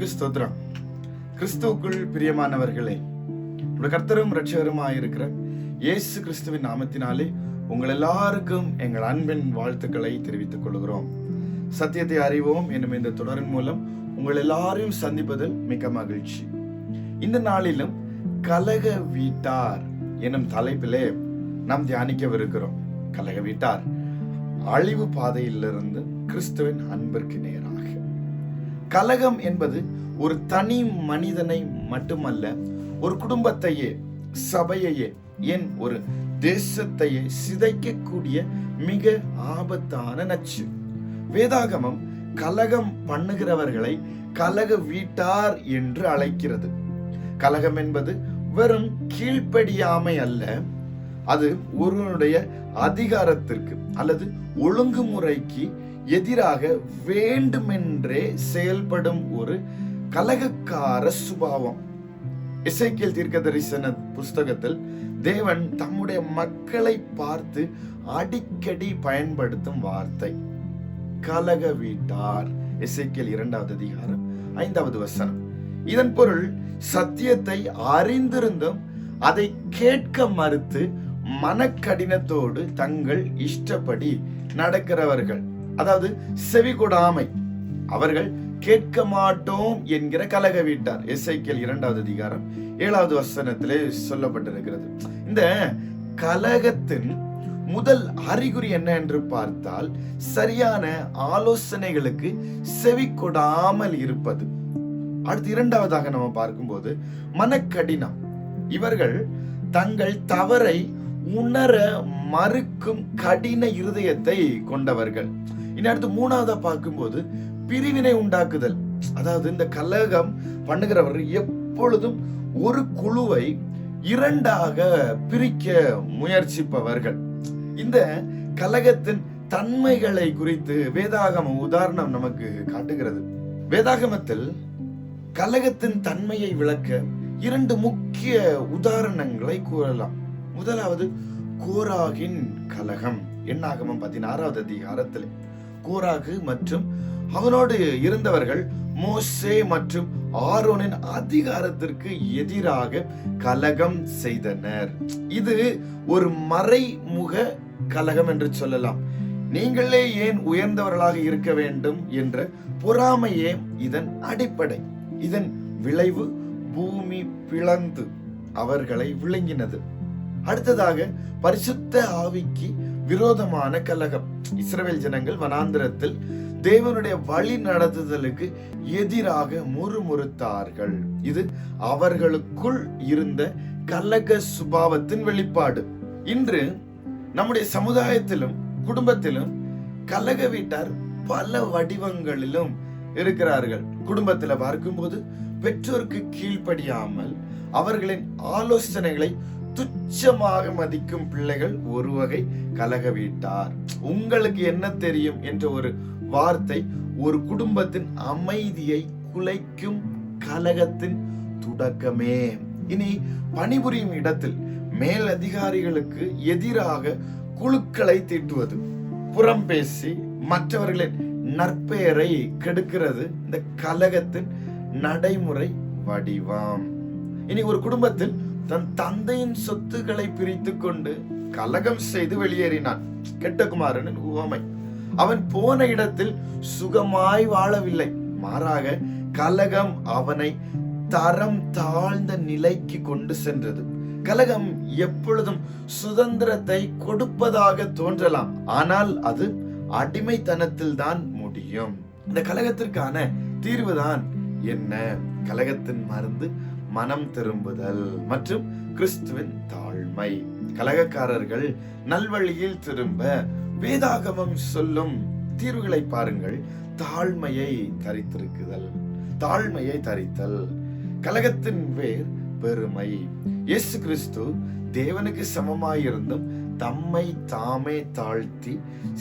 கர்த்தருக்கு ஸ்தோத்திரம். கிறிஸ்துவுக்குள் பிரியமானவர்களே, நம்முடைய கர்த்தரும் இரட்சகருமாயிருக்கிற இயேசு கிறிஸ்துவின் நாமத்தினாலே உங்கள் எல்லாருக்கும் எங்கள் அன்பின் வாழ்த்துக்களை தெரிவித்துக் கொள்கிறோம். சத்தியத்தை அறிவோம் என்னும் இந்த தொடரின் மூலம் உங்கள் எல்லாரையும் சந்திப்பதில் மிக மகிழ்ச்சி. இந்த நாளிலும் கலக வீட்டார் என்னும் தலைப்பிலே நாம் தியானிக்கவிருக்கிறோம். கலக வீட்டார் அழிவு பாதையிலிருந்து கிறிஸ்துவின் அன்பிற்கு நேராக. கலகம் என்பது ஒரு தனி மனிதனை மட்டுமல்ல, ஒரு குடும்பத்தையே, சபையையே, ஏன் ஒரு தேசத்தையே சிதைக்கக்கூடிய மிக ஆபத்தான நச்சு. வேதாகமம் கலகம் பண்ணுகிறவர்களை கலக வீட்டார் என்று அழைக்கிறது. கலகம் என்பது வெறும் கீழ்ப்படியாமை அல்ல, அது ஒருவனுடைய அதிகாரத்திற்கு அல்லது ஒழுங்குமுறைக்கு எதிராக வேண்டுமென்றே செயல்படும் ஒரு கலகக்கார சுபாவம். எசேக்கியேல் தீர்க்கதரிசன புஸ்தகத்தில் தேவன் தம்முடைய மக்களை பார்த்து அடிக்கடி பயன்படுத்தும் வார்த்தை கலக வீட்டார். எசேக்கியேல் 2வது அதிகாரம் 5வது வசனம். இதன் பொருள், சத்தியத்தை அறிந்திருந்தும் அதை கேட்க மறுத்து மனக்கடினத்தோடு தங்கள் இஷ்டப்படி நடக்கிறவர்கள், அதாவது செவி கொடாமை, அவர்கள் கேட்க மாட்டோம் என்கிற கலக வீட்டார். எசேக்கியேல் 2வது அதிகாரம் 7வது வசனத்திலே சொல்லப்பட்டிருக்கிறது. இந்த கலகத்தின் முதல் அறிகுறி என்ன என்று பார்த்தால், சரியான ஆலோசனைகளுக்கு செவி கொடாமல் இருப்பது. அடுத்து இரண்டாவதாக நம்ம பார்க்கும்போது மனக்கடினம். இவர்கள் தங்கள் தவறை உணர மறுக்கும் கடின இருதயத்தை கொண்டவர்கள். இனி அடுத்து மூணாவதா பார்க்கும்போது பிரிவினை உண்டாக்குதல். அதாவது இந்த கலகம் பண்ணுகிறவர்கள் எப்பொழுதும் ஒரு குழுவை இரண்டாக பிரிக்க முயற்சிப்பவர்கள். இந்த கலகத்தின் தன்மைகளை குறித்து வேதாகம உதாரணம் நமக்கு காட்டுகிறது. வேதாகமத்தில் கலகத்தின் தன்மையை விளக்க 2 முக்கிய உதாரணங்களை கூறலாம். முதலாவது கோராகின் கலகம். என்னாகமம் 16வது அதிகாரத்தில் கோராகு மற்றும் அவனோடு இருந்தவர்கள் மோசே மற்றும் ஆரோனின் அதிகாரத்திற்கு எதிராக கலகம் செய்தனர். இது ஒரு மறைமுக கலகம் என்று சொல்லலாம். நீங்களே ஏன் உயர்ந்தவர்களாக இருக்க வேண்டும் என்ற பொறாமையே இதன் அடிப்படை. இதன் விளைவு பூமி பிளந்து அவர்களை விழுங்கினது. அடுத்ததாக பரிசுத்த ஆவிக்கு விரோதமான கலகம். இஸ்ரவேல் ஜனங்கள் வனாந்திரத்தில் தேவனுடைய வழி நடத்துதலுக்கு எதிராக முறுமுறுத்தார்கள். இது அவர்களுக்குள் இருந்த கலக சுபாவத்தின் வெளிப்பாடு. இன்று நம்முடைய சமுதாயத்திலும் குடும்பத்திலும் கலக வீட்டார் பல வடிவங்களிலும் இருக்கிறார்கள். குடும்பத்தில் பார்க்கும்போது பெற்றோருக்கு கீழ்ப்படியாமல் அவர்களின் ஆலோசனைகளை துச்சமாக மதிக்கும் பிள்ளைகள் ஒரு வகை கலக வீட்டார். உங்களுக்கு என்ன தெரியும் என்ற ஒரு வார்த்தை ஒரு குடும்பத்தின் அமைதியை குலைக்கும் கலகத்தின் தொடக்கமே. இனி பணிபுரியும் இடத்தில் மேல் அதிகாரிகளுக்கு எதிராக குழுக்களை தீட்டுவது, புறம் பேசி மற்றவர்களின் நற்பெயரை கெடுக்கிறது இந்த கலகத்தின் நடைமுறை வடிவம். இனி ஒரு குடும்பத்தில் தன் தந்தையின் சொத்துக்களை பிரித்து கொண்டு கலகம் செய்து வெளியேறினான். கெட்ட குமாரனின் உவமை. அவன் போன இடத்தில் சுகமாய் வாழவில்லை, மாறாக கலகம் அவனை தரம் தாழ்ந்த நிலைக்கு கொண்டு சென்றது. கலகம் எப்பொழுதும் சுதந்திரத்தை கொடுப்பதாக தோன்றலாம், ஆனால் அது அடிமைத்தனத்தில் தான் முடியும். இந்த கலகத்திற்கான தீர்வுதான் என்ன? கலகத்தின் மருந்து மனம் திரும்புதல் மற்றும் கிறிஸ்துவின் தாழ்மை. கலகக்காரர்கள் நல்வழியில் திரும்ப வேதாகமம் சொல்லும் தீர்வுகளை பாருங்கள். தாழ்மையை தரித்திருக்குதல், தாழ்மையை தரித்தல். கலகத்தின் வேர் பெருமை. இயேசு கிறிஸ்து தேவனுக்கு சமமாயிருந்தும் தம்மை தாமே தாழ்த்தி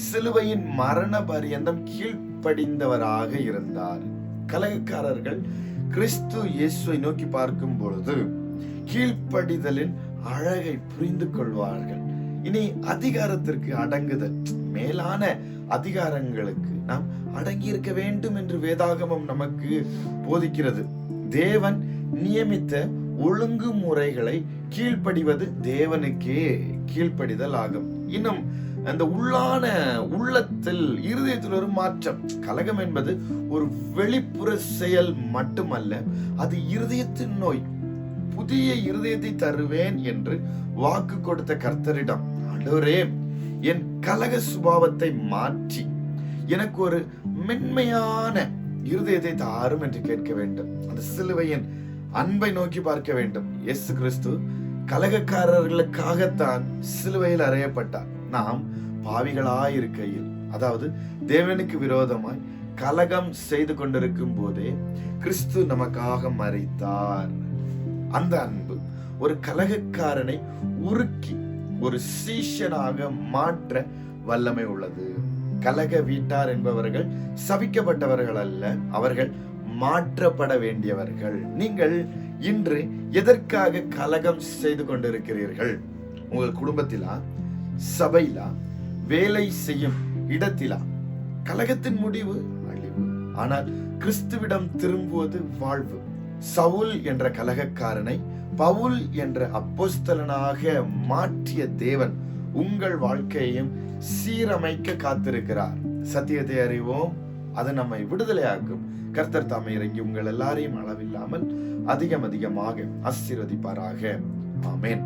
சிலுவையின் மரண பரியந்தம் கீழ்ப்படிந்தவராக இருந்தார். கலகக்காரர்கள் கிறிஸ்து இயேசுவை நோக்கி பார்க்கும் பொழுது கீழ்ப்படிதலின் அழகை புரிந்து கொள்வார்கள். இனி அதிகாரத்திற்கு அடங்குதல், மேலான அதிகாரங்களுக்கு நாம் அடங்கி இருக்க வேண்டும் என்று வேதாகமம் நமக்கு போதிக்கிறது. தேவன் நியமித்த ஒழுங்குமுறைகளை கீழ்ப்படிவது தேவனுக்கே கீழ்ப்படிதல் ஆகும். இன்னும் அந்த உள்ளத்தில் இருதயத்தில் ஒரு மாற்றம். கலகம் என்பது ஒரு வெளிப்புற செயல் மட்டுமல்ல, அது இருதயத்தின் நோய். புதிய இருதயத்தை தருவேன் என்று வாக்கு கொடுத்த கர்த்தரிடம், ஆண்டவரே என் கலக சுபாவத்தை மாற்றி எனக்கு ஒரு மென்மையான இருதயத்தை தாரும் என்று கேட்க வேண்டும். அந்த சிலுவையின் அன்பை நோக்கி பார்க்க வேண்டும். இயேசு கிறிஸ்து கலகக்காரர்களுக்காகத்தான் சிலுவையில் அறையப்பட்டார். நாம் பாவிகளாயிருக்கையில், அதாவது தேவனுக்கு விரோதமாய் கலகம் செய்து கொண்டிருக்கும் போதே கிறிஸ்து நமக்காக மரித்தார். அந்த அன்பு ஒரு கலகக்காரனை உருக்கி ஒரு சீஷனாக மாற்ற வல்லமை உள்ளது. கலக வீட்டார் என்பவர்கள் சபிக்கப்பட்டவர்கள் அல்ல, அவர்கள் மாற்றப்பட வேண்டியவர்கள். நீங்கள் இன்று எதற்காக கலகம் செய்து கொண்டிருக்கிறீர்கள்? உங்கள் குடும்பத்திலா, சபையிலா, வேலை செய்யும் இடத்திலா? கலகத்தின் முடிவு அழிவு, ஆனால் கிறிஸ்துவிடம் திரும்புவது வாழ்வு. சவுல் என்ற கலகக்காரனை பவுல் என்ற அப்போஸ்தலனாக மாற்றிய தேவன் உங்கள் வாழ்க்கையையும் சீரமைக்க காத்திருக்கிறார். சத்தியத்தை அறிவோம், அது நம்மை விடுதலையாக்கும். கர்த்தர் தாமே இறங்கி உங்கள் எல்லாரையும் அளவில்லாமல் அதிகமாக ஆசீர்வதிப்பாராக. ஆமென்.